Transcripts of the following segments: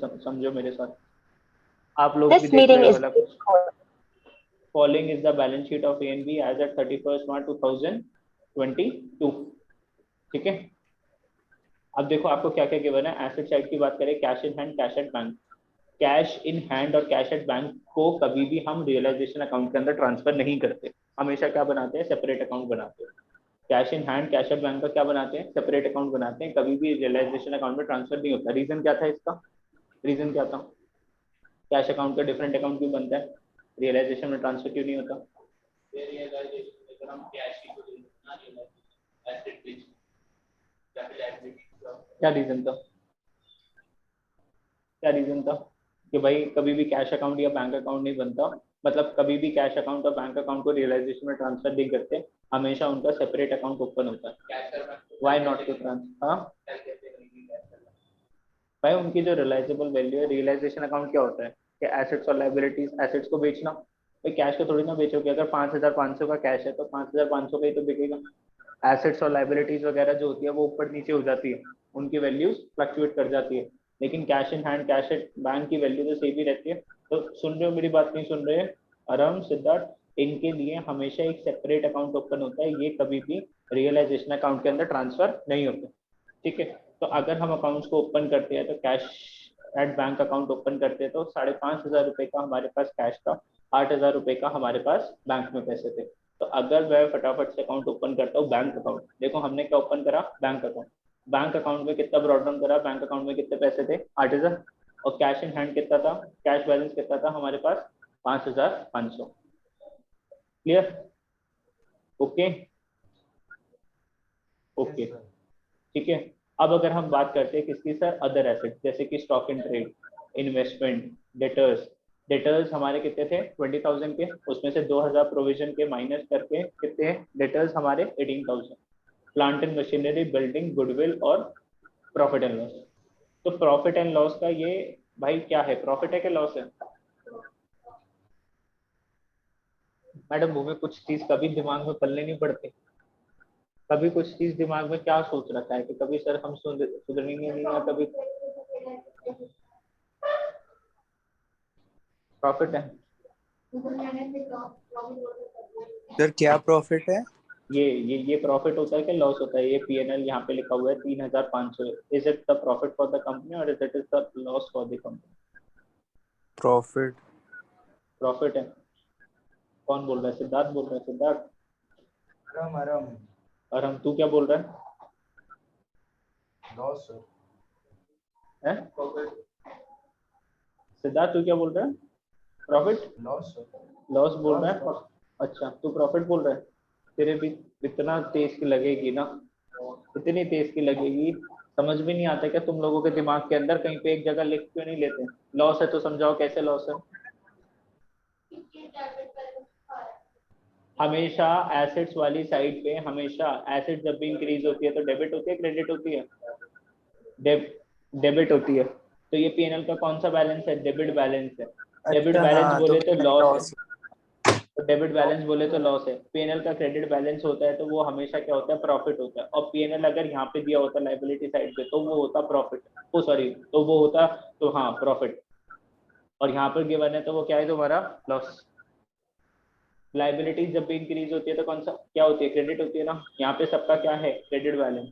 समझो मेरे साथ, आप लोग भी देख रहे हो वाला कुछ। Following is the balance sheet of ANB as at 31 March 2022। ठीक है, अब देखो आपको क्या क्या गिवन है। एसेट साइड की बात करें, cash in hand, cash at bank. Cash in hand और कैश एट बैंक को कभी भी हम रियलाइजेशन अकाउंट के अंदर ट्रांसफर नहीं करते, हमेशा क्या बनाते हैं, सेपरेट अकाउंट बनाते हैं। Cash in hand, cash at bank का क्या बनाते हैं, सेपरेट अकाउंट बनाते हैं, कभी भी रियलाइजेशन अकाउंट में ट्रांसफर नहीं होता। रीजन क्या था इसका, रीजन क्या था, कैश अकाउंट का डिफरेंट अकाउंट क्यों बनता है, रियलाइजेशन में ट्रांसफर क्यों नहीं होता। क्या रीजन था, क्या रीजन था कि भाई कभी भी कैश अकाउंट या बैंक अकाउंट नहीं बनता, मतलब कभी भी कैश अकाउंट और बैंक अकाउंट को रियलाइजेशन में ट्रांसफर नहीं करते, हमेशा उनका सेपरेट अकाउंट ओपन होता है। व्हाई नॉट टू ट्रांसफर, हाँ भाई उनकी जो रियलाइजेबल वैल्यू है, रियलाइजेशन अकाउंट क्या होता है कि एसेट्स और लाइबिलिटीज, एसेट्स को बेचना, भाई कैश को थोड़ी ना बेचोगे, अगर 5,500 का कैश है तो 5,500 का ही तो बिकेगा। एसेट्स और लाइबिलिटीज वगैरह जो होती है वो ऊपर नीचे हो जाती है, उनकी वैल्यूज फ्लक्चुएट कर जाती है, लेकिन cash in hand, cash at bank की वैल्यू तो सेम ही रहती है। तो सुन रहे हो मेरी बात, नहीं सुन रहे, आराम सिद्धार्थ, इनके लिए हमेशा एक सेपरेट अकाउंट ओपन होता है, ये कभी भी रियलाइजेशन अकाउंट के अंदर ट्रांसफर नहीं होते। ठीक है, तो अगर हम अकाउंट्स को ओपन करते हैं तो cash at bank account open करते हैं तो 5,500 का हमारे पास कैश था, 8,000 का हमारे पास बैंक में पैसे थे। तो अगर मैं फटाफट से अकाउंट ओपन करता हूँ बैंक अकाउंट, देखो हमने क्या ओपन करा, बैंक अकाउंट। बैंक अकाउंट में कितना ब्रॉडन करा, बैंक अकाउंट में कितने पैसे थे, 8,000, और कैश इन हैंड कितना था, कैश बैलेंस कितना था हमारे पास, 5,500। क्लियर, ओके ओके, ठीक है। अब अगर हम बात करते हैं किसकी सर, अदर एसेट, जैसे कि stock in trade, investment, debtors. Debtors हमारे कितने थे, 20,000 के, उसमें से 2,000 प्रोविजन के माइनस करके कितने हैं डेटर्स हमारे, 18,000। Plant and machinery, building, goodwill और प्रॉफिट एंड लॉस। तो प्रॉफिट एंड लॉस का ये भाई क्या है, प्रॉफिट है कि लॉस है। मैडम वो में कुछ चीज कभी दिमाग में पल्ले नहीं पड़ते, कभी कुछ चीज दिमाग में क्या सोच रखा है कि कभी सर हम सुधरेंगे नहीं, या कभी प्रॉफिट है। सर क्या प्रॉफिट है, ये प्रॉफिट होता है कि लॉस होता है, ये पीएनएल यहाँ पे लिखा हुआ है 3,500, is it the profit for the company और is it the loss for the company. Profit. Profit है, कौन बोल रहा है, सिद्धार्थ बोल रहा है, सिद्धार्थ। आराम आराम, और हम, तू क्या बोल रहा है, लॉस हैं? सिद्धार्थ तू क्या बोल रहा है, प्रॉफिट, लॉस लॉस बोल रहा है। अच्छा तू प्रॉफिट बोल रहा है, तेरे भी इतना तेज की लगेगी ना, इतनी तेज की लगेगी, समझ भी नहीं आता क्या तुम लोगों के दिमाग के अंदर, कहीं पे एक जगह लिख क्यों नहीं लेते। लॉस है तो समझाओ कैसे लॉस है। हमेशा एसेट्स वाली साइड पे, हमेशा एसेट जब भी इंक्रीज होती है तो डेबिट होती है, क्रेडिट होती है, डेबिट होती है। तो ये पीएनएल का कौन सा बैलेंस है, डेबिट बैलेंस है। डेबिट अच्छा बैलेंस हाँ, तो बोले तो लॉस है, लॉस। तो डेबिट बैलेंस बोले तो लॉस है। पीएनएल का क्रेडिट बैलेंस होता है तो वो हमेशा क्या होता है, प्रॉफिट होता है। और पीएनएल अगर यहाँ पे दिया होता लाइबिलिटी साइड पे तो वो होता प्रॉफिट, ओ सॉरी, तो वो होता, तो हाँ प्रॉफिट, और यहाँ पर गिवन है तो वो क्या है तुम्हारा, लॉस। लाइबिलिटीज जब भी इंक्रीज होती है तो कौन सा क्या होती है, क्रेडिट होती है ना, यहाँ पे सबका क्या है, क्रेडिट बैलेंस।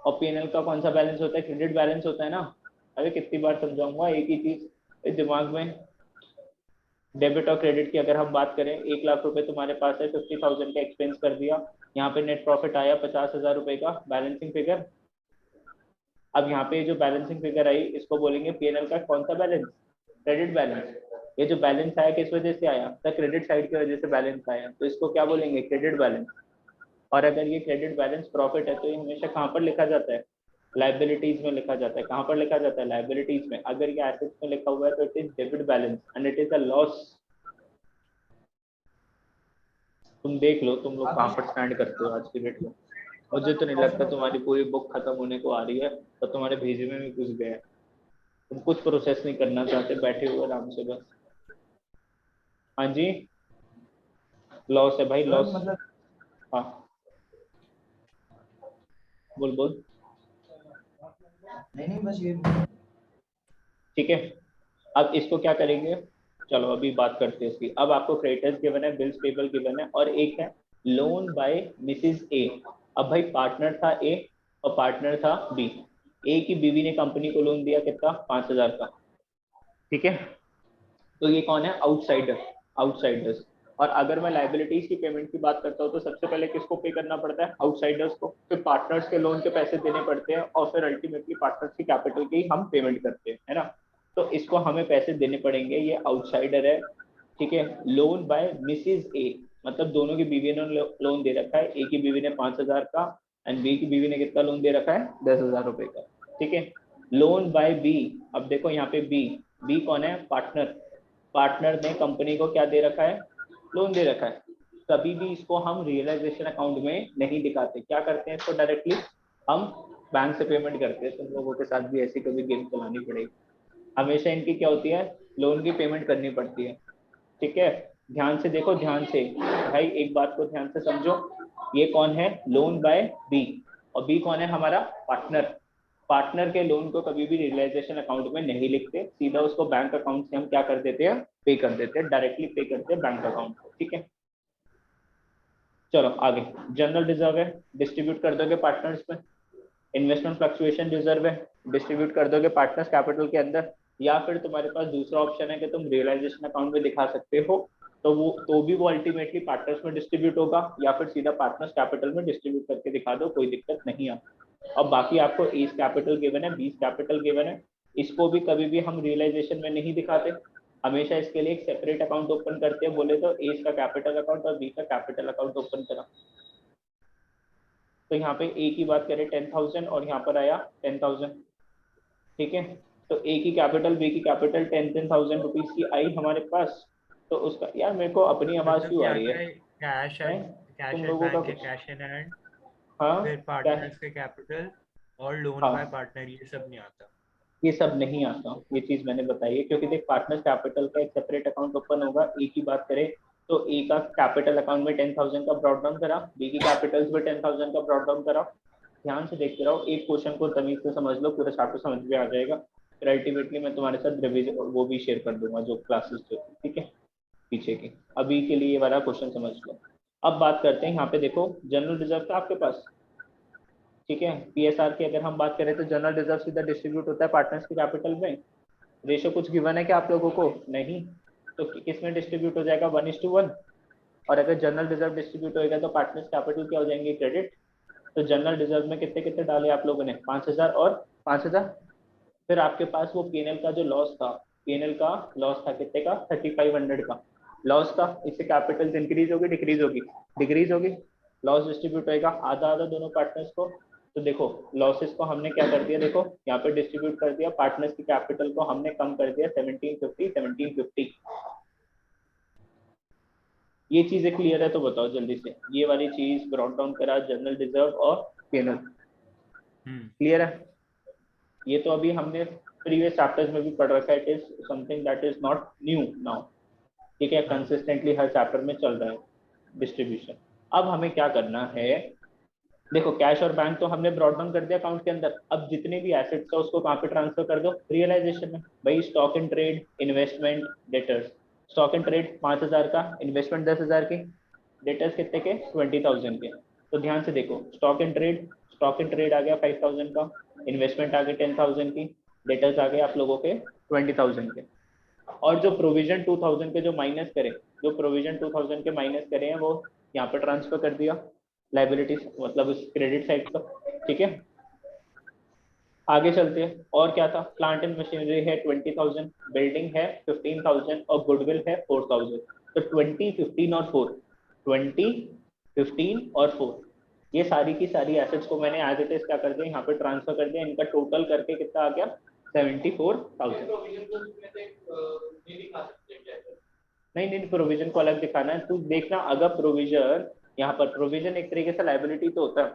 और पीएनएल का कौन सा बैलेंस होता है, क्रेडिट बैलेंस होता है ना। अरे कितनी बार समझाऊंगा एक ही चीज दिमाग में। डेबिट और क्रेडिट की अगर हम बात करें, 1,00,000 रुपए तुम्हारे पास है, 50,000 का एक्सपेंस कर दिया, यहाँ पे नेट प्रॉफिट आया 50,000 रुपए का, बैलेंसिंग फिगर। अब यहाँ पे जो बैलेंसिंग फिगर आई इसको बोलेंगे पीएनएल का कौन सा बैलेंस, क्रेडिट बैलेंस। ये जो बैलेंस आया किस वजह से आया, द क्रेडिट साइड की वजह से बैलेंस आया, तो इसको क्या बोलेंगे, क्रेडिट बैलेंस। और अगर ये क्रेडिट बैलेंस प्रॉफिट है तो ये हमेशा कहाँ पर लिखा जाता है, लाइबिलिटीज में लिखा जाता है। कहाँ पर लिखा जाता है, लाइबिलिटीज में। अगर ये एसेट्स में लिखा हुआ है तो it is debit balance and it is a loss. तुम देख लो तुम लोग कहाँ पर स्टैंड करते हो आज की डेट में। मुझे तो नहीं लगता तुम्हारी पूरी बुक खत्म होने को आ रही है तो तुम्हारे भेजे में भी घुस गया है, तुम कुछ प्रोसेस नहीं करना चाहते, बैठे हुए आराम से बस। हाँ जी, लॉस है भाई, सर लॉस। मतलब हाँ बोल बोल। नहीं बस ये ठीक है, अब इसको क्या करेंगे, चलो अभी बात करते हैं इसकी। अब आपको क्रेडिटर्स गिवन है, बिल्स पेबल गिवन है, और एक है लोन बाय मिसिज ए। अब भाई पार्टनर था ए और पार्टनर था बी। ए की बीवी ने कंपनी को लोन दिया कितना, 5,000 का। ठीक है, तो ये कौन है, आउटसाइडर, आउटसाइडर्स। और अगर मैं लाइबिलिटीज की पेमेंट की बात करता हूँ तो सबसे पहले किसको पे करना पड़ता है, आउटसाइडर्स को, फिर पार्टनर्स के लोन के पैसे देने पड़ते हैं, और फिर अल्टीमेटली पार्टनर्स की कैपिटल की ही हम पेमेंट करते हैं, है ना। तो इसको हमें पैसे देने पड़ेंगे, ये आउटसाइडर है। ठीक है, लोन बाय मिसिज ए, मतलब दोनों की बीवी ने लोन दे रखा है, ए की बीवी ने 5,000 का एंड बी की बीवी ने कितना लोन दे रखा है, 10,000 रुपए का। ठीक है, लोन बाय बी, अब देखो यहाँ पे बी, बी कौन है, पार्टनर। पार्टनर ने कंपनी को क्या दे रखा है, लोन दे रखा है। कभी भी इसको हम रियलाइजेशन अकाउंट में नहीं दिखाते, क्या करते हैं इसको डायरेक्टली हम बैंक से पेमेंट करते हैं। तुम लोगों के साथ भी ऐसी कभी गेम चलानी पड़ेगी, हमेशा इनकी क्या होती है, लोन की पेमेंट करनी पड़ती है। ठीक है, ध्यान से देखो, ध्यान से भाई, एक बात को ध्यान से समझो, ये कौन है, लोन बाय बी, और बी कौन है, हमारा पार्टनर। पार्टनर के लोन को कभी भी रियलाइजेशन अकाउंट में नहीं लिखते, सीधा उसको बैंक अकाउंट से हम क्या कर देते हैं, पे कर देते हैं, डायरेक्टली पे करते हैं बैंक अकाउंट को। ठीक है, चलो आगे। जनरल रिजर्व है, डिस्ट्रीब्यूट कर दोगे पार्टनर्स में। इन्वेस्टमेंट फ्लक्चुएशन रिजर्व है, डिस्ट्रीब्यूट कर दोगे पार्टनर्स कैपिटल के अंदर। या फिर तुम्हारे पास दूसरा ऑप्शन है कि तुम रियलाइजेशन अकाउंट में दिखा सकते हो, तो भी वो अल्टीमेटली पार्टनर्स में डिस्ट्रीब्यूट होगा, या फिर सीधा पार्टनर्स कैपिटल में डिस्ट्रीब्यूट करके दिखा दो, कोई दिक्कत नहीं आती। अब बाकी आपको एज कैपिटल गिवन है, बीस कैपिटल गिवन है, इसको भी कभी भी हम रियलाइजेशन में नहीं दिखाते, हमेशा इसके लिए एक सेपरेट अकाउंट ओपन करते हैं। बोले तो एज का कैपिटल अकाउंट और बी का कैपिटल अकाउंट ओपन करा, तो यहाँ पे ए की बात करें 10,000 और यहाँ पर आया 10,000। ठीक है, तो ए की कैपिटल बी की कैपिटल 10,000 रुपीज की आई हमारे पास। तो उसका यार मेरे को अपनी आवाज मतलब क्यों आ क्या रही क्या है, है, कैश हैं? एट, कैश तुम एट लोगों का बैंक के कुछ, कैश इन हैंड, हाँ फिर क्या, पार्टनर्स के कैपिटल और लोन बाय हाँ पार्टनर, ये सब नहीं आता। ये सब नहीं आता, ये चीज मैंने बताई है, क्योंकि देख पार्टनर कैपिटल का एक सेपरेट अकाउंट ओपन होगा। ए की बात करें तो ए का कैपिटल अकाउंट में 10,000 का ब्रॉड डाउन करा, बी की कैपिटल में 10,000 का ब्रॉड डाउन करा। ध्यान से देखते रहो, एक क्वेश्चन को तमीज से समझ लो, पूरा चैप्टर समझ में आ जाएगा। फिर अल्टीमेटली मैं तुम्हारे साथ रिवीजन वो भी शेयर कर दूंगा, जो क्लासेस जो, ठीक है, पीछे की। अभी के लिए ये वाला क्वेश्चन समझ लो। अब बात करते हैं, यहाँ पे देखो जनरल रिजर्व था आपके पास। ठीक है, पीएसआर की अगर हम बात करें तो जनरल रिजर्व सीधा डिस्ट्रीब्यूट होता है पार्टनर्स के कैपिटल में। रेशो कुछ गिवन है क्या आप लोगों को, नहीं, तो किस में डिस्ट्रीब्यूट हो जाएगा, 1:1। और अगर जनरल रिजर्व डिस्ट्रीब्यूट होएगा तो पार्टनर्स कैपिटल क्या हो जाएंगे, क्रेडिट। तो जनरल रिजर्व में कितने कितने डाले आप लोगों ने, 5,000 और 5,000। फिर आपके पास वो पीएनएल का जो लॉस था, पीएनएल का लॉस था कितने का, 3,500 का लॉस था। इससे कैपिटल इंक्रीज होगी डिक्रीज होगी, डिक्रीज होगी। लॉस डिस्ट्रीब्यूट होएगा आधा आधा दोनों पार्टनर्स को। तो देखो लॉसेस को हमने क्या कर दिया, देखो यहाँ पे डिस्ट्रीब्यूट कर दिया, पार्टनर्स की कैपिटल को हमने कम कर दिया 1750 1750। ये चीजें क्लियर है तो बताओ जल्दी से, ये वाली चीज ब्रॉट डाउन करा जनरल रिजर्व और पीएनएल, क्लियर है। ये तो अभी हमने प्रीवियस चैप्टर्स में भी पढ़ रखा है, it is something that is not new now. ठीक है, कंसिस्टेंटली हर चैप्टर में चल रहा है डिस्ट्रीब्यूशन। अब हमें क्या करना है, देखो कैश और बैंक तो हमने ब्रॉट डाउन कर दिया अकाउंट के अंदर। अब जितने भी एसेट्स है उसको कहाँ पे ट्रांसफर कर दो, रियलाइजेशन में। भाई stock and trade, investment, debtors. Stock and trade 5,000 का, इन्वेस्टमेंट 10,000 की, डेटर्स कितने के, 20,000 के। तो ध्यान से देखो, stock and trade, stock and trade आ गया 5,000 का, इन्वेस्टमेंट आ गई 10,000 की, डेटर्स आ गए आप लोगों के 20,000 के। और जो प्रोविजन 2,000 के जो माइनस करे, जो प्रोविजन 2,000 के माइनस करे हैं वो यहाँ पर ट्रांसफर कर दिया लाइबिलिटीज, मतलब उस क्रेडिट साइड पर। ठीक है, आगे चलते हैं। और क्या था, प्लांट एंड मशीनरी है 20,000, बिल्डिंग है 15,000 और गुडविल है 4,000। तो 20, 15 और 4, 20, 15 और 4, ये सारी की सारी एसेट्स को मैंने एज इट इज क्या कर दिया, यहाँ पे ट्रांसफर कर दिया। इनका टोटल करके कितना आ गया, 74,000। नहीं नहीं, प्रोविजन को अलग दिखाना है, तू देखना। अगर प्रोविजन, यहाँ पर प्रोविजन एक तरीके से लाइबिलिटी तो होता है,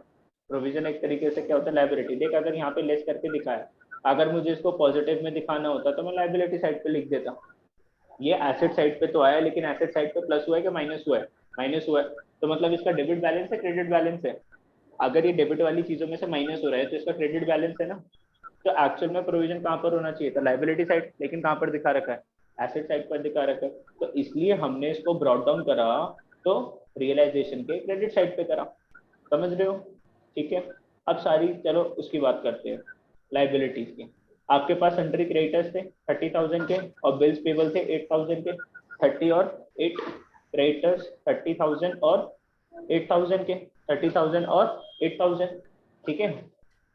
प्रोविजन एक तरीके से क्या होता है, लाइबिलिटी। देख अगर यहाँ पे लेस करके दिखाया, अगर मुझे इसको पॉजिटिव में दिखाना होता तो मैं लाइबिलिटी साइड पे लिख देता। ये एसेट साइड पे तो आया, लेकिन एसेट साइड पे प्लस हुआ है कि माइनस हुआ है, माइनस हुआ है। तो मतलब इसका डेबिट बैलेंस है, क्रेडिट बैलेंस है। अगर ये डेबिट वाली चीजों में से माइनस हो रहा है तो इसका क्रेडिट बैलेंस है ना। तो एक्चुअल में प्रोविजन कहाँ पर होना चाहिए था, लाइबिलिटी साइड, लेकिन कहाँ पर दिखा रखा है, एसेट साइड पर दिखा रखा है। तो इसलिए हमने इसको ब्रॉट डाउन करा, तो रियलाइजेशन के क्रेडिट साइड पे करा, समझ रहे हो? ठीक है, अब सारी चलो उसकी बात करते हैं, लाइबिलिटीज की। आपके पास सन्ड्री क्रेडिटर्स थे 30,000 के और बिल्स पेबल थे 8,000 के, 30 और 8 क्रेडिटर्स 30,000 और 8,000 के, 30,000 और 8,000, ठीक है।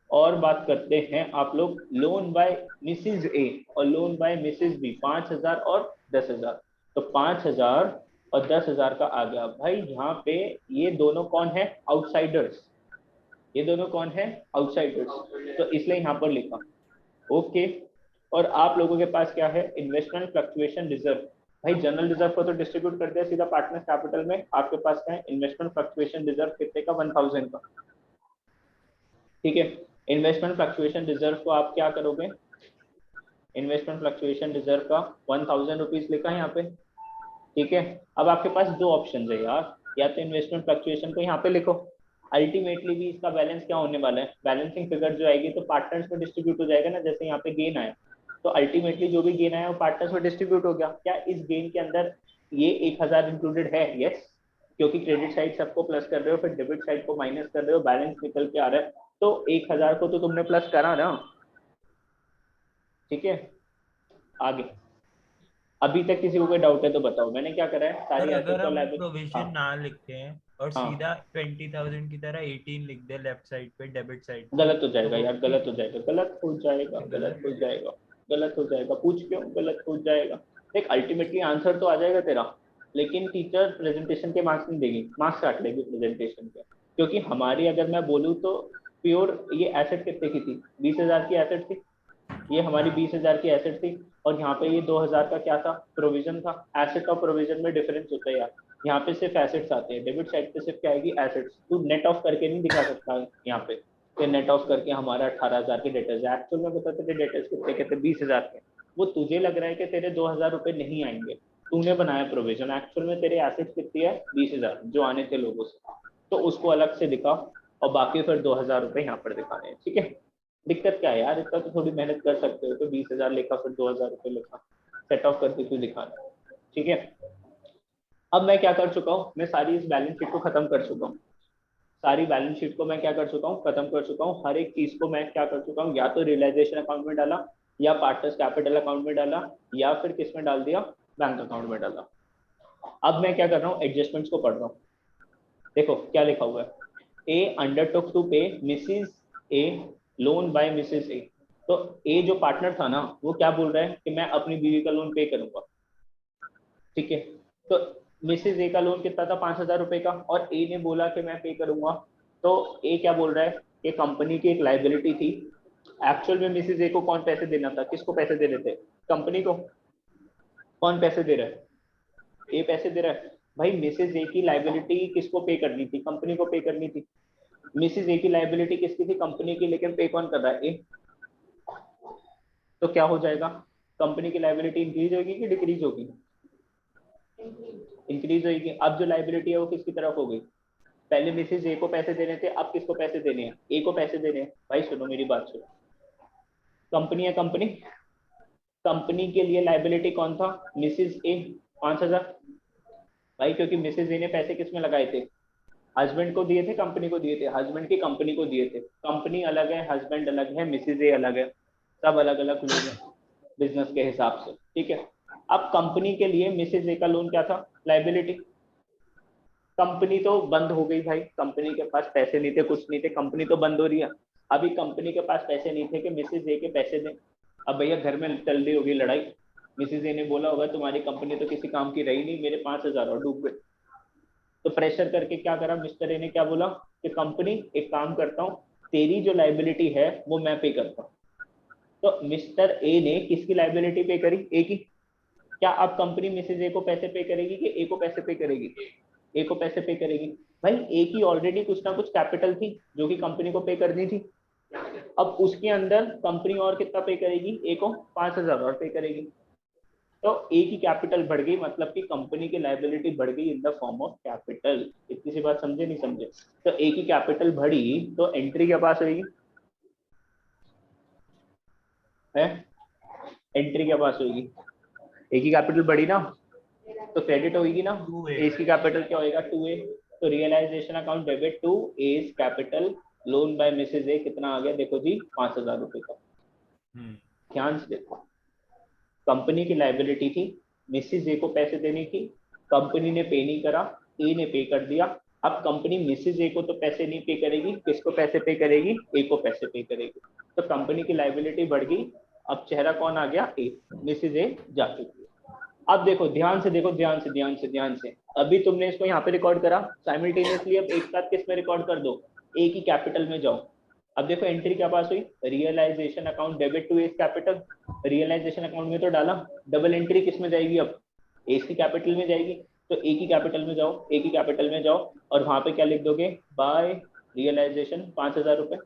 और बात करते हैं आप लोग लोन बाय मिसिज ए और लोन बाय मिसिज बी, 5,000 और 10,000। तो 5,000 और 10,000 का आ गया भाई यहाँ पे, ये दोनों कौन है, आउटसाइडर्स, ये दोनों कौन है, आउटसाइडर्स, तो इसलिए यहाँ पर लिखा, ओके। और आप लोगों के पास क्या है, इन्वेस्टमेंट फ्लक्चुएशन रिजर्व। भाई जनरल रिजर्व को तो डिस्ट्रीब्यूट कर दिया सीधा पार्टनर्स कैपिटल में, आपके पास क्या है, इन्वेस्टमेंट फ्लक्चुएशन रिजर्व कितने का, 1,000 का, ठीक है। इन्वेस्टमेंट फ्लक्चुएशन रिजर्व को आप क्या करोगे, इन्वेस्टमेंट फ्लक्चुएशन रिजर्व का 1,000 रुपीज लिखा है यहाँ पे, ठीक है। अब आपके पास दो ऑप्शन है यार, या तो इन्वेस्टमेंट फ्लक्चुएशन को यहाँ पे लिखो, अल्टीमेटली भी इसका बैलेंस क्या होने वाला है, बैलेंसिंग फिगर जो आएगी तो पार्टनर्स में डिस्ट्रीब्यूट हो जाएगा ना, जैसे यहाँ पे गेन आया, तो अल्टीमेटली जो भी गेन आया वो पार्टनर्स में डिस्ट्रीब्यूट हो गया। क्या इस गेन के अंदर ये 1,000 इंक्लूडेड है? यस, क्योंकि क्रेडिट साइड सबको प्लस कर रहे हो, फिर डेबिट साइड को माइनस कर रहे हो, बैलेंस निकल के आ रहा है, तो 1,000 को तो तुमने प्लस करा ना, ठीक है। आगे अभी तक किसी को कोई डाउट है तो बताओ, मैंने क्या करा है, सर सारी अगर एसेट्स और हम लायबिलिटी। प्रोविजन हाँ ना लिखते हैं और हाँ, सीधा 20,000 की तरह 18 लिख दे लेफ्ट साइड पे डेबिट साइड पे, गलत हो तो जाएगा वो यार, गलत हो जाएगा, गलत हो जाएगा, गलत हो जाएगा, गलत हो जाएगा, पूछ क्यों गलत हो जाएगा? देख अल्टीमेटली आंसर तो आ जाएगा तेरा, लेकिन टीचर प्रेजेंटेशन के मार्क्स नहीं देगी, मार्क्स काट लेगी प्रेजेंटेशन के, क्योंकि हमारी अगर मैं बोलूँ तो प्योर ये एसेट कितने की थी, 20,000 की एसेट थी, ये हमारी 20,000 की एसेट थी, और यहाँ पे ये 2,000 का क्या था, प्रोविजन था। एसेट और प्रोविजन में डिफरेंस होता है यार, यहाँ पे सिर्फ एसेट्स आते हैं, डेबिट साइड पे सिर्फ क्या आएगी, एसेट्स। तू नेट ऑफ करके नहीं दिखा सकता यहाँ पे, कि नेट ऑफ करके हमारा 18,000 के डेटर्स है, एक्चुअल में बता तेरे डेटर्स कितने के थे, 20,000 के। वो तुझे लग रहा है कि तेरे 2,000 रुपए नहीं आएंगे, तूने बनाया प्रोविजन, एक्चुअल में तेरे एसेट्स कितनी है, 20,000 जो आने थे लोगों से, तो उसको अलग से दिखा, और बाकी फिर 2,000 रुपए यहाँ पर दिखाने हैं, ठीक है। दिक्कत क्या है यार, इतना तो थोड़ी मेहनत कर सकते हो, तो 20,000 लिखा फिर 2,000 रुपये लिखा, सेट ऑफ करके क्यों दिखाना, ठीक है। अब मैं क्या कर चुका हूँ, मैं सारी इस बैलेंस शीट को खत्म कर चुका हूँ, सारी बैलेंस शीट को मैं क्या कर चुका हूँ, खत्म कर चुका हूँ, हर एक चीज को मैं क्या कर चुका हूँ, या तो रियलाइजेशन अकाउंट में डाला, या पार्टनर्स कैपिटल अकाउंट में डाला, या फिर किस में डाल दिया, बैंक अकाउंट में डाला। अब मैं क्या कर रहा हूँ, एडजस्टमेंट्स को पढ़ रहा हूँ। देखो क्या लिखा हुआ है, ए अंडरटुक टू पे Mrs A loan by Mrs ए। तो ए जो पार्टनर था ना, वो क्या बोल रहा है कि मैं अपनी बीवी का लोन पे करूंगा, ठीक है। तो मिसिज ए का लोन कितना था, 5,000 रुपए का, और ए ने बोला कि मैं पे करूंगा। तो ए क्या बोल रहा है कि कंपनी की एक लाइबिलिटी थी, एक्चुअल में मिसिज ए को कौन पैसे देना था, किसको पैसे दे रहे थे, कंपनी को। कौन पैसे दे रहा है, ए पैसे दे रहा है। भाई मिसिज ए की लाइबिलिटी किसको पे करनी थी, कंपनी को पे करनी थी। मिसिज ए की लाइबिलिटी किसकी थी, कंपनी की, लेकिन पे कौन कर रहा है, ए। तो क्या हो जाएगा, कंपनी की लाइबिलिटी इंक्रीज होगी कि डिक्रीज होगी, इंक्रीज होगी। अब जो लाइबिलिटी है वो किसकी तरफ हो गई, पहले मिसिज ए को पैसे देने थे, अब किसको पैसे देने हैं, ए को पैसे देने हैं। भाई सुनो मेरी बात सुनो, कंपनी है, कंपनी, कंपनी के लिए लाइबिलिटी कौन था, मिसिज ए, 5,000। भाई क्योंकि मिसिज ए ने पैसे किस में लगाए थे, हस्बैंड को दिए थे, कंपनी को दिए थे, हस्बैंड की कंपनी को दिए थे। कंपनी अलग है, हस्बैंड अलग है, मिसिज ए अलग है, सब अलग अलग लोग हैं बिजनेस के हिसाब से, ठीक है। अब कंपनी के लिए मिसिज ए का लोन क्या था, लाइबिलिटी। कंपनी तो बंद हो गई भाई, कंपनी के पास पैसे नहीं थे, कुछ नहीं थे, कंपनी तो बंद हो रही है। अभी कंपनी के पास पैसे नहीं थे कि मिसिज ए के पैसे दें। अब भैया घर में चल रही होगी लड़ाई, मिसिज ए ने बोला होगा तुम्हारी कंपनी तो किसी काम की रही नहीं, मेरे 5,000 और डूब गए। तो प्रेशर करके क्या करा मिस्टर ए ने, क्या बोला कि कंपनी एक काम करता हूँ, तेरी जो लाइबिलिटी है वो मैं पे करता हूँ। तो मिस्टर ए ने किसकी लाइबिलिटी पे करी, ए की। क्या अब कंपनी मिसेज ए को पैसे पे करेगी कि ए को पैसे पे करेगी, ए को पैसे पे करेगी। भाई ए की ऑलरेडी कुछ ना कुछ कैपिटल थी जो कि कंपनी को पे करनी थी, अब उसके अंदर कंपनी और कितना पे करेगी, ए को 5,000 और पे करेगी। तो ए की कैपिटल बढ़ गई, मतलब कि कंपनी की लाइबिलिटी बढ़ गई in the form of capital. इतनी सी बात समझे नहीं समझे? तो ए की कैपिटल बढ़ी तो एंट्री क्या पास होगी, है, एंट्री क्या पास होगी, ए की कैपिटल बढ़ी ना तो क्रेडिट होगी ना, 2A ए की कैपिटल क्या होएगा 2A, तो realisation account debit to as capital loan by Mrs A कितना आ गया देखो जी 5,000 रुपए का। ध्यान से देखो, कंपनी की लाइबिलिटी थी, मिसेज ए को पैसे देनी थी, कंपनी ने पे नहीं करा, ए ने पे कर दिया। अब कंपनी मिसेज ए को तो पैसे नहीं पे करेगी, किसको पैसे पे करेगी, ए को पैसे पे करेगी, तो कंपनी की लाइबिलिटी बढ़ गई। अब चेहरा कौन आ गया, ए, मिसेज ए जा चुकी है। अब देखो ध्यान से देखो, ध्यान से अभी तुमने इसको यहाँ पे रिकॉर्ड करा साइमल्टेनियसली, अब एक साथ किस में रिकॉर्ड कर दो, ए की कैपिटल में जाओ। अब देखो एंट्री क्या पास हुई, realisation account debit to as capital, realisation account में तो डाला, डबल एंट्री किस में जाएगी, अब एज की कैपिटल में जाएगी, तो ए की कैपिटल में जाओ, ए की कैपिटल में जाओ और वहां पे क्या लिख दोगे, बाय रियलाइजेशन 5,000 रुपए।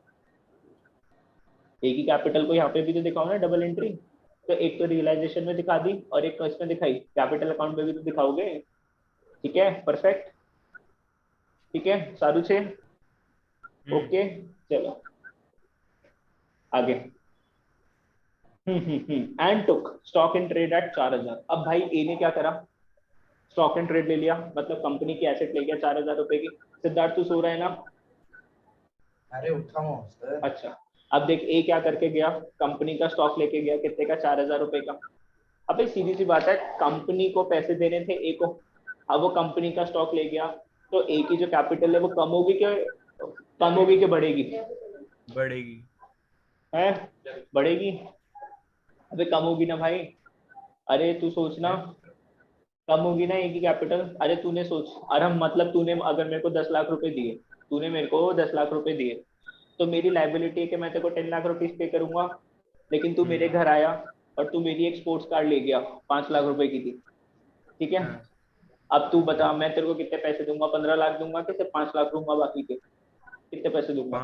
ए की कैपिटल को यहाँ पे भी तो दिखाओ ना डबल एंट्री, तो एक तो रियलाइजेशन में दिखा दी और एक इसमें दिखाई, कैपिटल अकाउंट में भी तो दिखाओगे। ठीक है, परफेक्ट, ठीक है सारू छे, ओके चलो आगे। And took stock in trade at 4,000। अब भाई ए ने क्या करा, स्टॉक इन ट्रेड ले लिया, मतलब कंपनी की एसेट ले गया 4,000 रुपए की। सिद्धार्थ तू सो रहा है ना, अरे उठा हूँ सर। अच्छा अब देख ए क्या करके गया, कंपनी का स्टॉक लेके गया, कितने का, 4,000 रुपए का। अब भाई सीधी सी बात है, कंपनी को पैसे देने थे ए को, अब वो कंपनी का स्टॉक ले गया, तो ए की जो कैपिटल है वो कम होगी कि बढ़ेगी, बढ़ेगी, है बढ़ेगी, अबे कम होगी ना भाई, अरे तू सोचना, कम होगी ना ए की कैपिटल। अरे तूने सोच, अरे मतलब तूने अगर मेरे को 10 लाख रुपए दिए, तूने मेरे को 10 लाख रुपए दिए, तो मेरी लाइबिलिटी है कि मैं तेरे को 10 लाख रुपीज पे करूंगा, लेकिन तू मेरे घर आया और तू मेरी एक स्पोर्ट्स कार ले गया 5 लाख रुपए की थी, ठीक है। अब तू बता मैं तेरे को कितने पैसे दूंगा, 15 लाख दूंगा कि सिर्फ 5 लाख दूंगा, बाकी के कितने पैसे दूंगा,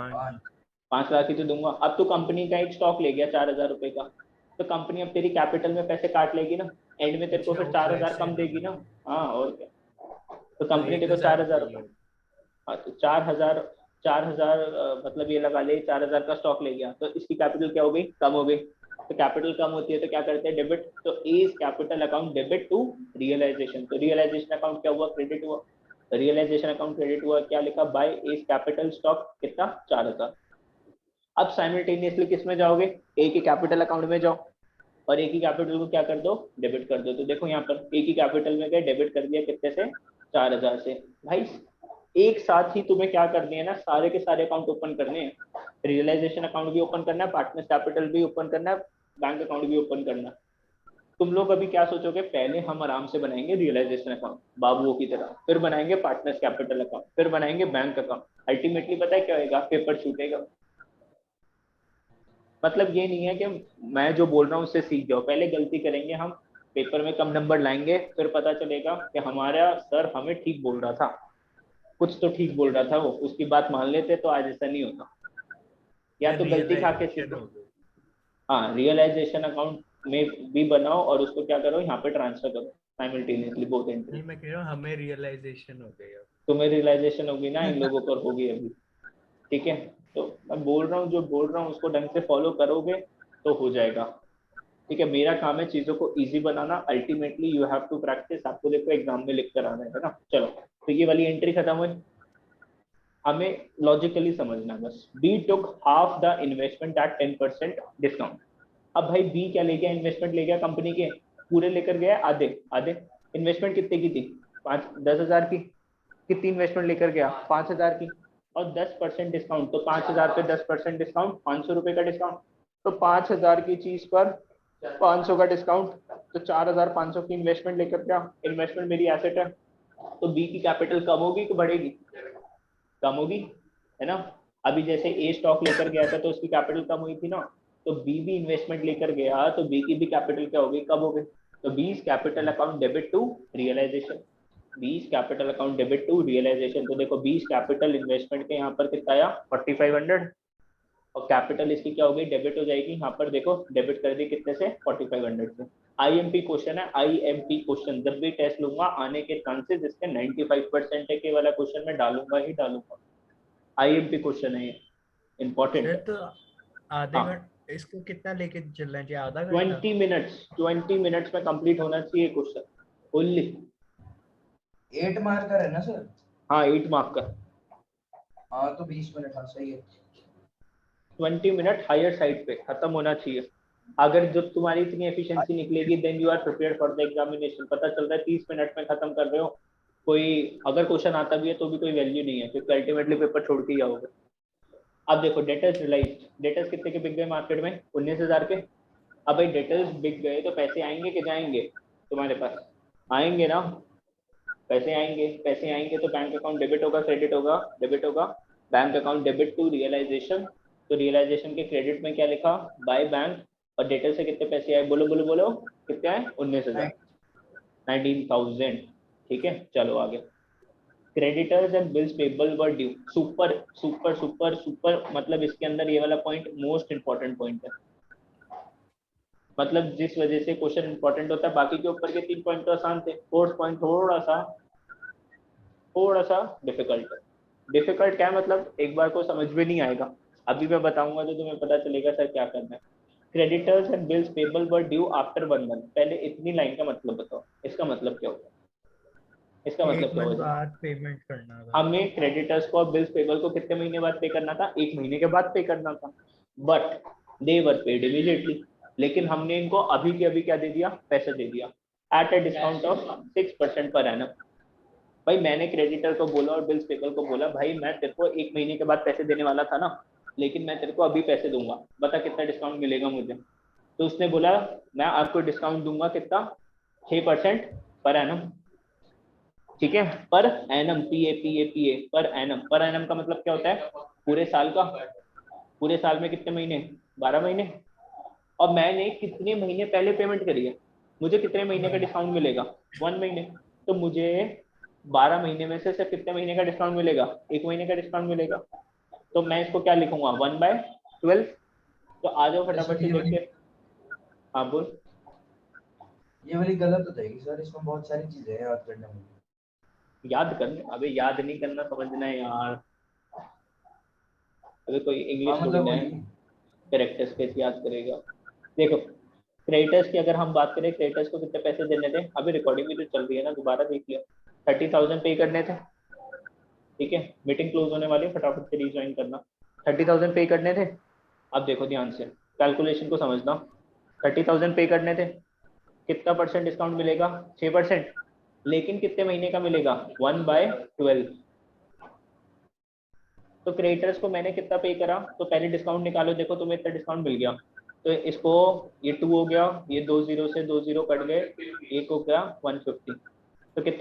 5 लाख ही तो दूंगा। अब तू कंपनी का एक स्टॉक ले गया 4,000 रुपए का, तो कंपनी अब तेरी कैपिटल में पैसे काट लेगी ना, एंड में तेरे को फिर 4,000 कम देगी ना। हाँ और क्या, तो कंपनी तेरे को 4,000 रुपए, हाँ तो 4,000 मतलब ये लगा ले 4,000 का स्टॉक ले गया, तो इसकी कैपिटल क्या हो गई, कम हो गई। तो कैपिटल कम होती है तो क्या करते हैं, डेबिट, तो A's capital account debit to realisation, तो रियलाइजेशन अकाउंट क्या हुआ, क्रेडिट हुआ, रियलाइजेशन अकाउंट क्रेडिट हुआ, क्या लिखा, बाय इज कैपिटल स्टॉक कितना, 4,000। अब साइमल्टेनियसली किस में जाओगे, ए की कैपिटल अकाउंट में जाओ और ए की कैपिटल को क्या कर दो, डेबिट कर दो। तो देखो यहाँ पर ए की कैपिटल में गए, डेबिट कर दिया कितने से, 4,000 से। भाई एक साथ ही तुम्हें क्या करनी है ना, सारे के सारे अकाउंट ओपन करने हैं, रियलाइजेशन अकाउंट भी ओपन करना है, पार्टनर्स कैपिटल भी ओपन करना है, बैंक अकाउंट भी ओपन करना है। तुम लोग अभी क्या सोचोगे, पहले हम आराम से बनाएंगे रियलाइजेशन अकाउंट बाबुओं की तरह, फिर बनाएंगे पार्टनर्स कैपिटल अकाउंट, फिर बनाएंगे बैंक अकाउंट, अल्टीमेटली पता है क्या होगा, पेपर छूटेगा। मतलब ये नहीं है कि मैं जो बोल रहा हूँ उससे सीख जाओ, पहले गलती करेंगे हम, पेपर में कम नंबर लाएंगे, फिर पता चलेगा कि हमारा सर हमें ठीक बोल रहा था, कुछ तो ठीक बोल रहा था वो, उसकी बात मान लेते तो आज ऐसा नहीं होता। या तो गलती खा के सीखो, हाँ रियलाइजेशन अकाउंट में भी बनाओ और उसको क्या करो, यहाँ पे ट्रांसफर करो साइमल्टेनियसली बोथ एंट्री। नहीं मैं कह रहा हूँ हमें रियलाइजेशन हो गई अब, तुम्हें रियलाइजेशन होगी ना, इन लोगों को होगी अभी, ठीक है। तो मैं बोल रहा हूँ, जो बोल रहा हूँ उसको ढंग से फॉलो करोगे तो हो जाएगा, ठीक है। मेरा काम है चीजों को इजी बनाना, ultimately you have to practise, आपको देखो एग्जाम में लिख कर आना है ना। चलो तो ये वाली एंट्री खत्म हुई, हमें लॉजिकली समझना बस। B took half the investment at 10% discount. अब भाई बी क्या ले गया, इन्वेस्टमेंट ले गया कंपनी के, पूरे लेकर गया आधे आधे। इन्वेस्टमेंट कितने की थी, 10,000 की, कितनी इन्वेस्टमेंट लेकर गया, 5,000 की, और 10% डिस्काउंट, तो 5,000 पे 10% डिस्काउंट, 500 रुपए का डिस्काउंट, तो 5,000 की चीज पर 500 का डिस्काउंट, तो 4,500 की इन्वेस्टमेंट लेकर गया। इन्वेस्टमेंट मेरी एसेट है, तो बी की कैपिटल कम होगी कि बढ़ेगी, कम होगी, है ना। अभी जैसे ए स्टॉक लेकर गया था तो उसकी कैपिटल कम हुई थी ना, तो बी भी इन्वेस्टमेंट लेकर गया तो बी की भी कैपिटल क्या होगी, कम हो गई। तो B capital account debit to realisation, 20 capital account debit to realisation. तो देखो 20 कैपिटल इन्वेस्टमेंट के यहाँ पर कितना आया, 4,500, और कैपिटल इसकी क्या हो गई, डेबिट हो जाएगी। यहाँ पर देखो डेबिट कर दी कितने से, 4,500 से। आईएमपी क्वेश्चन है, आईएमपी क्वेश्चन, जब भी टेस्ट लूंगा आने के चांसेस इसके 95% है कि वाला क्वेश्चन मैं डालूंगा ही डालूंगा। आईएमपी क्वेश्चन है ये, इम्पोर्टेंट है। तो आधे हाँ। घंटे इसको कितना लेके चलना चाहिए, आधा घंटा? 20 मिनट्स में कंप्लीट होना चाहिए क्वेश्चन ओनली। 8 मार्कर है ना सर? हाँ 8 मार्क का। हाँ तो 20 मिनट, हाँ सही है। 20 मिनट हायर साइड पे खत्म होना चाहिए। अगर जो तुम्हारी इतनी एफिशिएंसी निकलेगी then you are prepared for the examination. पता चल रहा है 30 मिनट में खत्म कर रहे हो, कोई अगर क्वेश्चन आता भी है तो भी कोई वैल्यू नहीं है, क्योंकि अल्टीमेटली पेपर छोड़ के ही आओगे। अब देखो डेटर्स रिलाइज, डेटर्स कितने के बिक गए मार्केट में? 19,000 के। अब भाई डेटर्स बिक गए तो पैसे आएंगे कि जाएंगे तुम्हारे पास? आएंगे ना, पैसे आएंगे। पैसे आएंगे तो बैंक अकाउंट डेबिट होगा, क्रेडिट होगा? डेबिट होगा। Bank account debit to realisation. तो रियलाइजेशन के क्रेडिट में क्या लिखा? By bank. और डेटर से कितने पैसे आए? बोलो बोलो बोलो, कितने आए? 19,000, 19,000। ठीक है, चलो आगे। Creditors and bills payable were due. Super super super super, मतलब इसके अंदर ये वाला पॉइंट मोस्ट इंपॉर्टेंट पॉइंट है। मतलब जिस वजह से क्वेश्चन इंपॉर्टेंट होता है। बाकी के ऊपर के 3 पॉइंट तो आसान थे, फोर्थ पॉइंट थोड़ा सा डिफिकल्ट है। डिफिकल्ट क्या है मतलब एक बार को समझ में नहीं आएगा, अभी मैं बताऊंगा तो तुम्हें पता चलेगा सर क्या करना है। Creditors and bills payable were due after 1 month. पहले इतनी लाइन का मतलब बताओ, इसका मतलब क्या होगा? इसका मतलब एक क्या मंथ होगा? बाद पेमेंट करना था। हमें क्रेडिटर्स को और बिल्स पेबल को कितने महीने बाद पे करना था? 1 महीने के बाद पे करना था। But they were paid immediately. लेकिन हमने इनको अभी के अभी क्या दे दिया? पैसे दे दिया at a discount of 6% per annum. भाई मैंने क्रेडिटर को बोला और बिल्स पेबल को बोला भाई मैं तेरे को 1 महीने के बाद पैसे देने वाला था ना, लेकिन मैं तेरे को अभी पैसे दूंगा, बता कितना डिस्काउंट मिलेगा मुझे? तो उसने बोला मैं आपको डिस्काउंट दूंगा कितना? 6% पर एनम। ठीक है, per annum, P A per annum. Per annum का मतलब क्या होता है? पूरे साल का। पूरे साल में कितने महीने? 12 महीने। और मैंने कितने महीने पहले पेमेंट करी है? मुझे कितने महीने का डिस्काउंट मिलेगा? 1 महीने। तो मुझे 12 महीने में से सिर्फ कितने महीने का डिस्काउंट मिलेगा? 1 महीने का डिस्काउंट मिलेगा। तो मैं इसको क्या लिखूंगा? 1/12। तो आ जाओ फटाफट से देख के। हाँ बोल। ये वाली गलत हो जाएगी सर, इसमें बहुत सारी चीजें हैं याद करने में। याद करना? अबे याद नहीं करना, समझना है यार। अबे कोई हाँ इंग्लिश थोड़ी मतलब ना है, वही। कैरेक्टर स्पेस याद करेगा। देखो क्रेडिटर्स की अगर हम बात करें, क्रेडिटर्स को कितने पैसे देने थे? अभी रिकॉर्डिंग भी तो चल रही है ना, दोबारा देख लिया। 30,000 पे करने थे। ठीक है, मीटिंग क्लोज होने वाली है, फटाफट से रिज्वाइन करना। 30,000 पे करने थे। अब देखो ध्यान से, कैलकुलेशन को समझना। 30,000 पे करने थे, कितना परसेंट डिस्काउंट मिलेगा? 6%। लेकिन कितने महीने का मिलेगा? 1/12। तो क्रेडिटर्स को मैंने कितना पे करा? तो पहले डिस्काउंट निकालो, देखो तुम्हें इतना डिस्काउंट मिल गया। तो इसको, ये 2 हो गया, ये 2 जीरो से 2 जीरो कट गए, एक हो गया 150। तो कितने?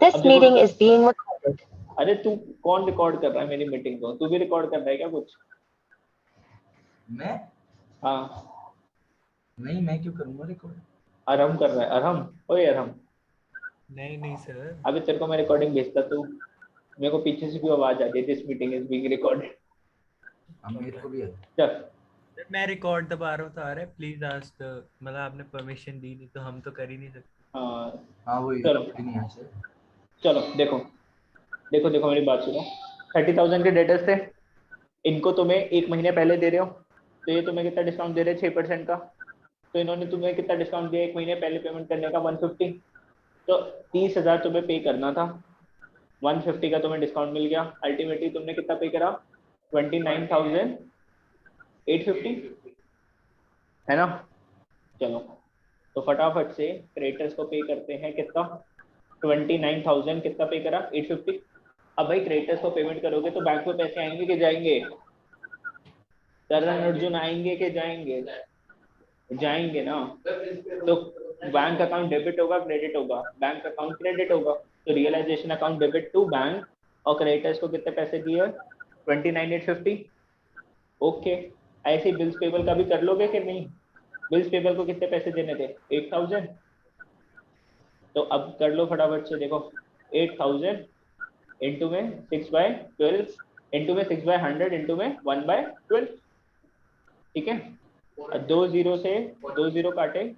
This अब देखो, meeting is being recorded. अरे तू कौन रिकॉर्ड कर रहा है मेरी मीटिंग को? तू भी रिकॉर्ड कर रहा है क्या कुछ? मैं हाँ, नहीं, मैं क्यों करूंगा रिकॉर्ड? अरहम कर रहा है। अरहम, ओए अरहम, नहीं नहीं सर। अभी तेरे को मैं रिकॉर्डिंग भेजता, तू मेरे को पीछे से भी आवाज आ रही है, this meeting is being recorded. अब मेरे को भी है। चल। सर मैं रिकॉर्ड दबा रहा हूँ तो आ रहा है, प्लीज आस्क। मतलब आपने परमिशन दी नहीं तो हम तो कर ही नहीं सकते। हाँ हाँ वही चलो भी नहीं है सर। चलो, देखो देखो देखो मेरी बात सुनो। 30,000 के डेटर्स थे, इनको तुम्हें 1 महीने पहले दे रहे हो, तो ये तुम्हें कितना डिस्काउंट दे रहे हैं? 6% का। तो इन्होंने तुम्हें कितना डिस्काउंट दिया 1 महीने पहले पेमेंट करने का? 150। तो 30,000 तुम्हें पे करना था, 150 का तुम्हें डिस्काउंट मिल गया। अल्टीमेटली तुमने कितना पे करा? 29,850, है ना? चलो, तो फटाफट से क्रेडिटर्स को पे करते हैं कितना? 29,000 कितना पे करा? 850। अब भाई क्रेडिटर्स को पेमेंट करोगे तो बैंक में पैसे आएंगे कि जाएंगे? करण अर्जुन, आएंगे कि जाएंगे? जाएंगे ना। तो बैंक अकाउंट डेबिट होगा, क्रेडिट होगा? बैंक अकाउंट क्रेडिट होगा। तो realisation account debit to bank. और क्रेडिटर्स को कितने पैसे दिए? 29,850। ओके, ऐसे बिल्स पेबल का भी कर लोगे कि नहीं? बिल्स पेबल को कितने पैसे देने थे? 8,000। तो अब कर लो फटाफट से, देखो 8,000 इंटू में 6/12, इंटू में 6/100, इंटू में 1/12। ठीक है, 2 जीरो से 2 जीरो काटे,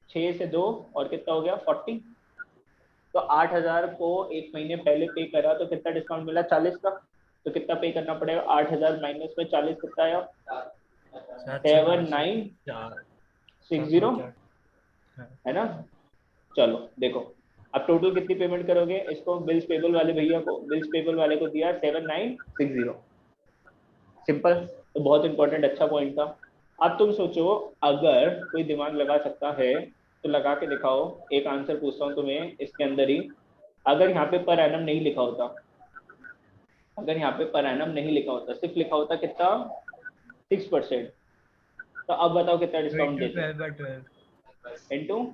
6 से 2, और कितना हो गया? 40। तो 8,000 को 1 महीने पहले पे करा तो कितना डिस्काउंट मिला? 40 का। तो कितना पे करना पड़ेगा, 8,000 माइनस में 40 कितना आया, 7960 है ना। चलो देखो अब टोटल कितनी पेमेंट करोगे, इसको बिल्स पेबल वाले भैया को, बिल्स पेबल वाले को दिया 7960, सिंपल। तो बहुत इंपॉर्टेंट, अच्छा पॉइंट था। अब तुम सोचो, अगर कोई दिमाग लगा सकता है तो लगा के दिखाओ, एक आंसर पूछता हूँ तुम्हें इसके अंदर ही। अगर यहाँ पे पर एनम नहीं लिखा होता, अगर यहाँ पे पर एनम नहीं लिखा होता, सिर्फ लिखा होता कितना, 6%, तो अब बताओ कितना डिस्काउंट देते इनटू,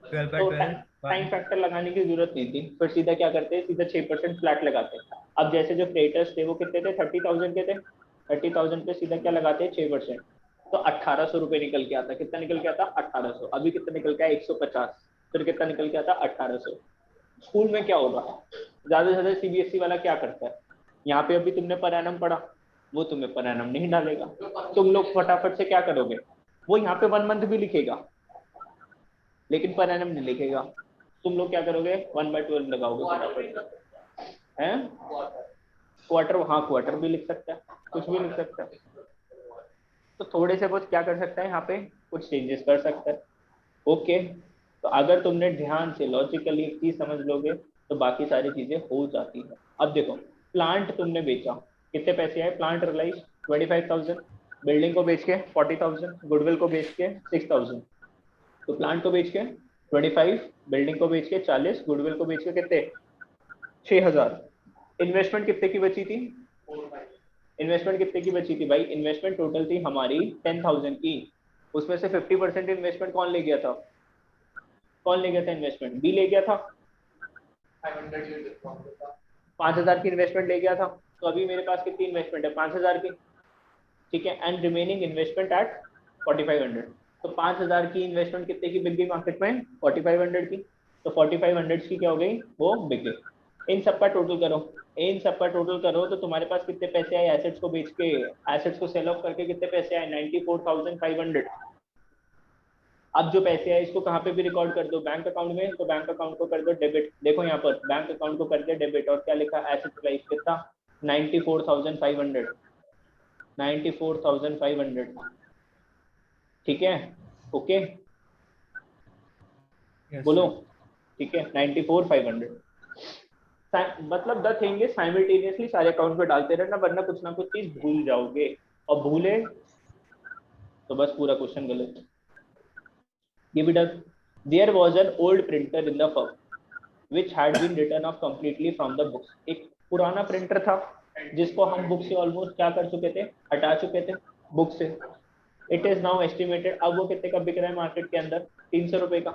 तो टाइम फैक्टर लगाने की जरूरत नहीं थी, फिर सीधा क्या करते, सीधा 6% फ्लैट लगाते। अब जैसे जो क्रेडिटर्स थे वो कितने थे, 30,000 के थे, 30,000 पे सीधा क्या लगाते हैं, 6%, तो 1,800 रुपए निकल के आता। कितना निकल के आता, 1,800। अभी कितना निकल के आया, 150, फिर कितना निकल के आता, 1,800। स्कूल में क्या होगा, ज्यादा से ज्यादा सीबीएसई वाला क्या करता है, यहाँ पे अभी तुमने पर एनम पढ़ा, वो तुम्हें पर एनम नहीं डालेगा, तुम लोग फटाफट से क्या करोगे, वो यहाँ पे 1 मंथ भी लिखेगा लेकिन पर एनम नहीं लिखेगा, तुम लोग क्या करोगे, 1/12 लगाओगे फटाफट, हैं, क्वार्टर, हाँ क्वार्टर भी लिख सकता है, कुछ भी लिख सकता है। तो थोड़े से बहुत क्या कर सकता है, यहाँ पे कुछ चेंजेस कर सकता है। ओके, तो अगर तुमने ध्यान से लॉजिकली एक चीज समझ लोगे तो बाकी सारी चीजें हो जाती है। अब देखो, प्लांट तुमने बेचा, कितने पैसे आए, प्लांट रिलाइज 25,000, बिल्डिंग को बेच के 40,000, गुडविल को बेच के 6,000। तो प्लांट को बेच के 25, बिल्डिंग को बेच के 40, गुडविल को बेच के कितने, 6,000। इन्वेस्टमेंट कितने की बची थी, इन्वेस्टमेंट कितने की बची थी भाई, इन्वेस्टमेंट टोटल थी हमारी 10,000 की, उसमें से 50% इन्वेस्टमेंट कौन ले गया था, कौन ले गया था इन्वेस्टमेंट, बी ले गया था, 5,000 की इन्वेस्टमेंट ले गया था। तो अभी मेरे पास कितनी इन्वेस्टमेंट है, 5,000 की, ठीक है, एंड रिमेनिंग इन्वेस्टमेंट एट 4,500। तो 5,000 की इन्वेस्टमेंट कितने की बिक गई मार्केट में, 4,500 की, तो 4,500 की क्या हो गई, वो बिक गई। इन सब का टोटल करो, इन सब का टोटल करो तो तुम्हारे पास कितने पैसे आए, एसेट्स को बेच के, एसेट्स को सेल ऑफ करके कितने पैसे आए, 94,500। अब जो पैसे आए इसको कहाँ पे भी रिकॉर्ड कर दो, बैंक अकाउंट में, तो बैंक अकाउंट को कर दो डेबिट। देखो यहाँ पर बैंक अकाउंट को कर दिया डेबिट, और क्या लिखा, एसेट प्राइस कितना, 94,500, 94,500, ठीक है, ओके, बोलो, ठीक है, 94,500। मतलब द थिंग इज साइमल्टेनियसली सारे अकाउंट पे डालते रहना, वरना कुछ ना कुछ चीज भूल जाओगे, और भूले तो बस पूरा क्वेश्चन गलत। Give it up. There was an old printer in the firm which had been written off completely from the books. एक पुराना प्रिंटर था जिसको हम बुक से ऑलमोस्ट क्या कर चुके थे, हटा चुके थे बुक से। इट इज नाउ एस्टिमेटेड, अब वो कितने का बिक रहा है मार्केट के अंदर, 300 रुपए का,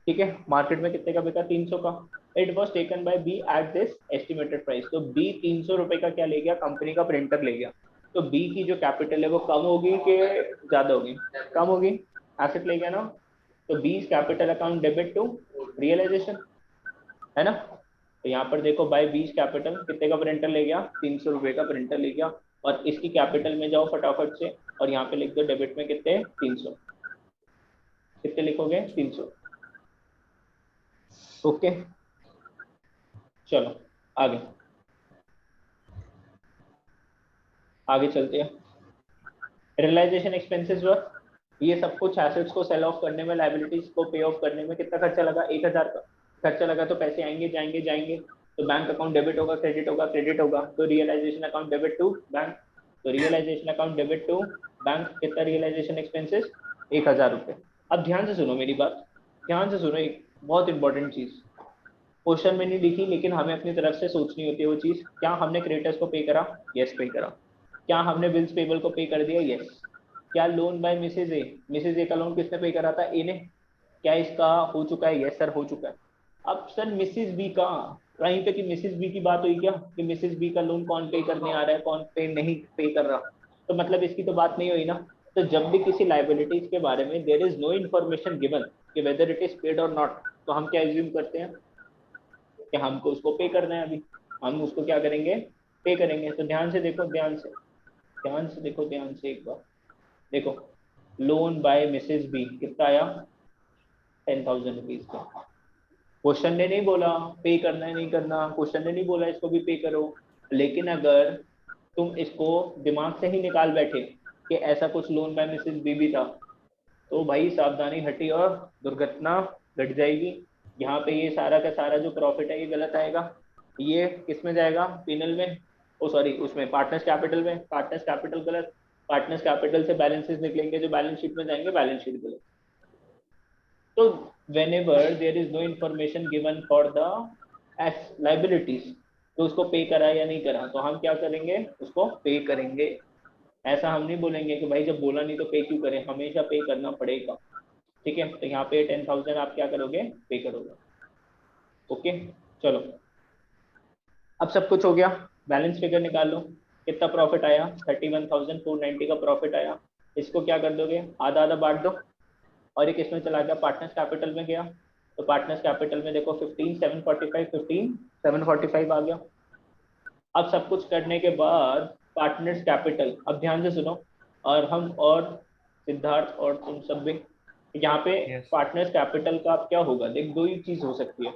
ठीक है, मार्केट में कितने का बिका, 300 का। It was taken by B at this estimated price. तो बी 300 रुपए का क्या ले गया, कंपनी का प्रिंटर ले गया। तो बी की जो कैपिटल है वो कम होगी कि ज्यादा होगी, कम होगी, एसेट ले गया ना, तो B's capital account debit to realisation, है ना। तो यहाँ पर देखो बाय बीस कैपिटल कितने का प्रिंटर ले गया, 300 रुपए का प्रिंटर ले गया, और इसकी कैपिटल में जाओ फटाफट से और यहाँ पे लिख दो डेबिट में कितने, 300, कितने लिखोगे, 300, ओके। चलो आगे आगे चलते हैं। रियलाइजेशन एक्सपेंसेस वर, ये सब कुछ एसेट्स को सेल ऑफ करने में, लाइबिलिटीज को पे ऑफ करने में कितना खर्चा लगा, 1,000 का खर्चा लगा। तो पैसे आएंगे जाएंगे जाएंगे, तो बैंक अकाउंट डेबिट होगा, क्रेडिट होगा, क्रेडिट होगा, तो realisation account debit to bank, तो realisation account debit to bank, कितना रियलाइजेशन एक्सपेंसेस, 1,000 रुपये। अब ध्यान से सुनो मेरी बात, ध्यान से सुनो, एक बहुत इंपॉर्टेंट चीज क्वेश्चन में नहीं लिखी लेकिन हमें अपनी तरफ से सोचनी होती है वो चीज। क्या हमने क्रेडिटर्स को पे करा, यस पे करा। क्या हमने बिल्स पेबल को पे कर दिया, यस। क्या लोन बाय मिसेज ए का लोन किसने पे करा था, ए ने। क्या इसका हो चुका है, यस सर हो चुका है। अब सर मिसेज बी का, कहीं पे कि मिसेज बी की बात हुई क्या, कि मिसेज बी का लोन कौन पे करने आ रहा है, कौन पे नहीं पे कर रहा, तो मतलब इसकी तो बात नहीं हुई ना। तो जब भी किसी लाइबिलिटीज के बारे में there is no information given कि वेदर इट इज पेड और नॉट, तो हम क्या एज्यूम करते हैं कि हमको उसको पे करना है, अभी हम उसको क्या करेंगे, पे करेंगे। तो ध्यान से देखो, ध्यान से देखो, ध्यान से एक बार देखो, लोन बाय मिसेज बी कितना आया, 10,000 रुपीज का। क्वेश्चन ने नहीं बोला पे करना है नहीं करना, क्वेश्चन ने नहीं बोला इसको भी पे करो, लेकिन अगर तुम इसको दिमाग से ही निकाल बैठे कि ऐसा कुछ लोन बाय मिसेस बी भी था, तो भाई सावधानी हटी और दुर्घटना घट जाएगी। यहाँ पे ये सारा का सारा जो प्रॉफिट है ये गलत आएगा। ये किस में जाएगा? पिनल में, ओ सॉरी उसमें पार्टनर्स कैपिटल में। पार्टनर्स कैपिटल गलत, पार्टनर्स कैपिटल से बैलेंसेस निकलेंगे जो बैलेंस शीट में जाएंगे, बैलेंस शीट गलत। तो whenever there is no information given for the as liabilities, तो उसको पे करा या नहीं करा, तो हम क्या करेंगे? उसको पे करेंगे। ऐसा हम नहीं बोलेंगे कि भाई जब बोला नहीं तो पे क्यों करें, हमेशा पे करना पड़ेगा। ठीक है, तो यहाँ पे 10,000 आप क्या करोगे? पे करोगे। ओके चलो, अब सब कुछ हो गया, बैलेंस फिगर निकाल लो। कितना प्रॉफिट आया? 31,490 का प्रॉफिट आया। इसको क्या कर दोगे? आधा आधा बांट दो, और ये किसमें चला गया? पार्टनर्स कैपिटल में गया। तो पार्टनर्स कैपिटल में देखो 15,745 आ गया। अब सब कुछ करने के बाद पार्टनर्स कैपिटल, अब ध्यान से सुनो, और हम और सिद्धार्थ और तुम सब भी यहाँ पे Yes. पार्टनर्स कैपिटल का अब क्या होगा? देख, दो ही चीज हो सकती है।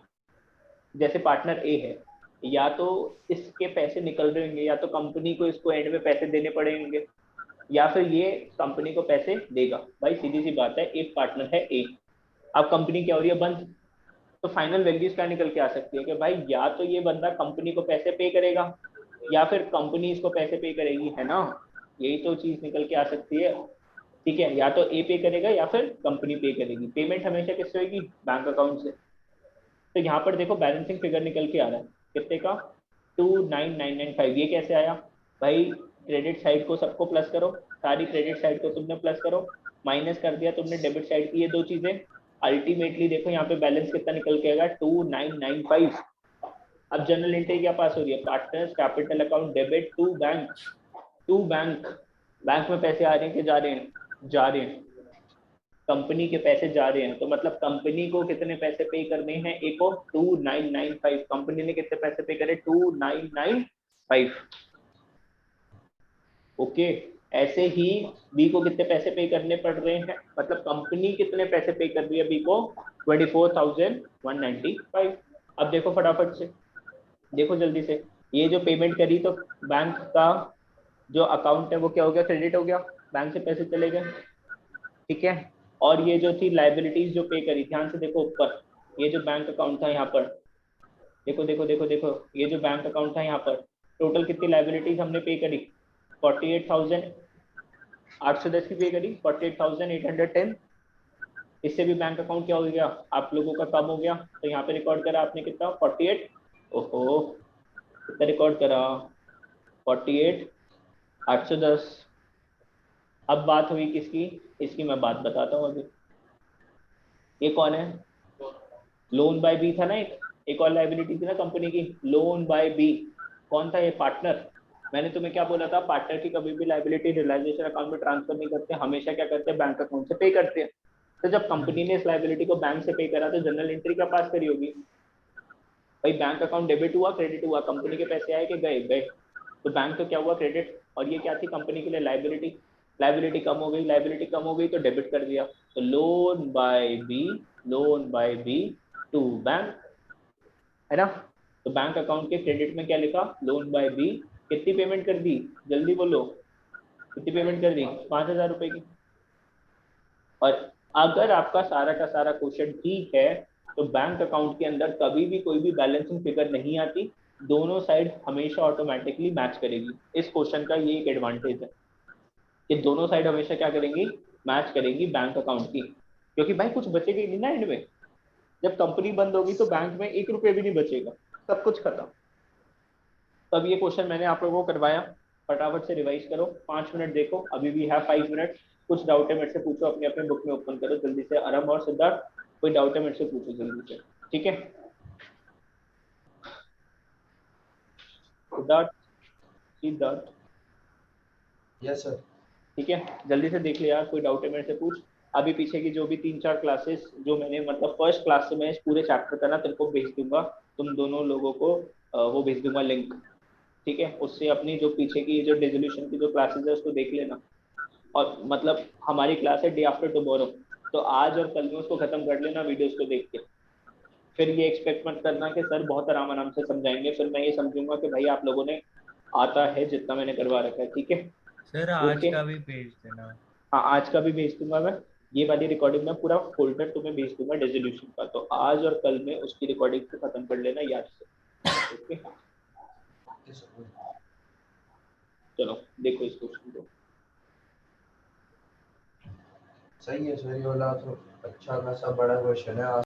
जैसे पार्टनर ए है, या तो इसके पैसे निकल रहे होंगे, या तो कंपनी को इसको एंड में पैसे देने पड़ेंगे, या फिर ये कंपनी को पैसे देगा। भाई सीधी सी बात है, एक पार्टनर है ए, अब कंपनी क्या हो रही है? बंद। तो फाइनल वैल्यूज क्या निकल के आ सकती है कि भाई या तो ये बंदा कंपनी को पैसे पे करेगा, या फिर कंपनी इसको पैसे पे करेगी, है ना? यही तो चीज निकल के आ सकती है। ठीक है, या तो ए पे करेगा या फिर कंपनी पे करेगी। पेमेंट हमेशा किससे होगी? बैंक अकाउंट से। तो यहाँ पर देखो बैलेंसिंग फिगर निकल के आ रहा है कितने का? 29,995। ये कैसे आया? भाई क्रेडिट साइड को सबको प्लस करो, सारी क्रेडिट साइड को तुमने प्लस करो, माइनस कर दिया तुमने डेबिट साइड की ये दो चीजें। अल्टीमेटली देखो यहाँ पे बैलेंस कितना निकल के आएगा? 2995। अब जनरल एंट्री क्या पास हो रही है? Partners capital account debit to bank, to bank. Bank में पैसे आ रहे हैं कि जा रहे हैं? जा रहे हैं। कंपनी के पैसे जा रहे हैं, तो मतलब कंपनी को कितने पैसे पे करने हैं? ए को 2995। कंपनी ने कितने पैसे पे करे? 2995। ओके, ऐसे ही बी को कितने पैसे पे करने पड़ रहे हैं? मतलब कंपनी कितने पैसे पे कर रही है बी को? 24,195। अब देखो फटाफट से, देखो जल्दी से, ये जो पेमेंट करी तो बैंक का जो अकाउंट है वो क्या हो गया? क्रेडिट हो गया, बैंक से पैसे चले गए। ठीक है, और ये जो थी लाइबिलिटीज जो पे करी, ध्यान से देखो ऊपर, ये जो बैंक अकाउंट था यहाँ पर, देखो देखो देखो देखो, ये जो बैंक अकाउंट था यहाँ पर, टोटल कितनी लाइबिलिटीज हमने पे करी? 48,810 की पे करी, 48,810। इससे भी बैंक अकाउंट क्या हो गया? आप लोगों का कम हो गया, तो यहाँ पे रिकॉर्ड करा आपने कितना? 48। ओहो, कितना रिकॉर्ड करा? 48,810। अब बात हुई किसकी? इसकी मैं बात बताता हूँ अभी। ये कौन है? लोन बाय बी था ना, एक और लाइबिलिटी थी ना कंपनी की, लोन बाय बी। कौन था ये? पार्टनर। मैंने तुम्हें क्या बोला था? पार्टनर की कभी भी लाइबिलिटी रियलाइजेशन अकाउंट में ट्रांसफर नहीं करते, हमेशा क्या करते हैं? बैंक अकाउंट से पे करते हैं। तो जब कंपनी ने इस लाइबिलिटी को बैंक से पे करा तो जनरल एंट्री क्या पास करी होगी? भाई बैंक अकाउंट डेबिट हुआ, क्रेडिट हुआ, कंपनी के पैसे आए कि गए? गए। तो बैंक तो क्या हुआ? क्रेडिट। और ये क्या थी? कंपनी के लिए लाइबिलिटी। लाइबिलिटी कम हो गई, लाइबिलिटी कम हो गई तो डेबिट कर दिया। तो loan by B, loan by B to bank, है ना? तो बैंक अकाउंट के क्रेडिट में क्या लिखा? Loan by B. कितनी पेमेंट कर दी? जल्दी बोलो, कितनी पेमेंट कर दी? 5,000 रुपए की। और अगर आपका सारा का सारा क्वेश्चन ठीक है तो बैंक अकाउंट के अंदर कभी भी कोई भी बैलेंसिंग फिगर नहीं आती, दोनों साइड हमेशा ऑटोमेटिकली मैच करेगी। इस क्वेश्चन का ये एक एडवांटेज है कि दोनों साइड हमेशा क्या करेंगी? मैच करेगी बैंक अकाउंट की, क्योंकि भाई कुछ बचेगा नहीं ना एंड में। जब कंपनी बंद होगी तो बैंक में 1 रुपये भी नहीं बचेगा, सब कुछ खत्म। तब ये क्वेश्चन मैंने आप लोगों को करवाया, फटाफट से रिवाइज करो, 5 मिनट देखो, अभी भी है 5 मिनट। कुछ डाउट है मेरे से पूछो, अपने अपने बुक में ओपन करो जल्दी से। आरंभ और सिद्धार्थ, कोई डाउट है मेरे से पूछो जल्दी से, ठीक है? Siddharth, Siddharth, yes sir. ठीक है, जल्दी से देख ले यार, कोई डाउट है मेरे से पूछ। अभी पीछे की जो भी 3-4 क्लासेस जो मैंने मतलब फर्स्ट क्लास से मैं इस पूरे चैप्टर का ना तुमको भेज दूंगा, तुम दोनों लोगों को वो भेज दूंगा लिंक, ठीक है? उससे अपनी जो पीछे की जो डिसोल्यूशन की जो क्लासेस है उसको देख लेना। और मतलब हमारी क्लास है डे आफ्टर टुमारो, तो आज और कल में उसको खत्म कर लेना वीडियोस को देख के। फिर ये एक्सपेक्ट मत करना कि सर बहुत आराम आराम से समझाएंगे, फिर मैं ये समझूंगा कि भाई आप लोगों ने आता है जितना मैंने करवा रखा है, ठीक है। सर आज ओके, का भी भेज देना। हाँ आज का भी भेज दूंगा मैं। ये वाली रिकॉर्डिंग में पूरा फोल्डर तुम्हें भेज दूंगा रेजोल्यूशन का, तो आज और कल में उसकी रिकॉर्डिंग को खत्म कर लेना याद से। Okay, okay sir. चलो देखो इस क्वेश्चन को। सही है सर, ये वाला तो अच्छा खासा बड़ा क्वेश्चन है।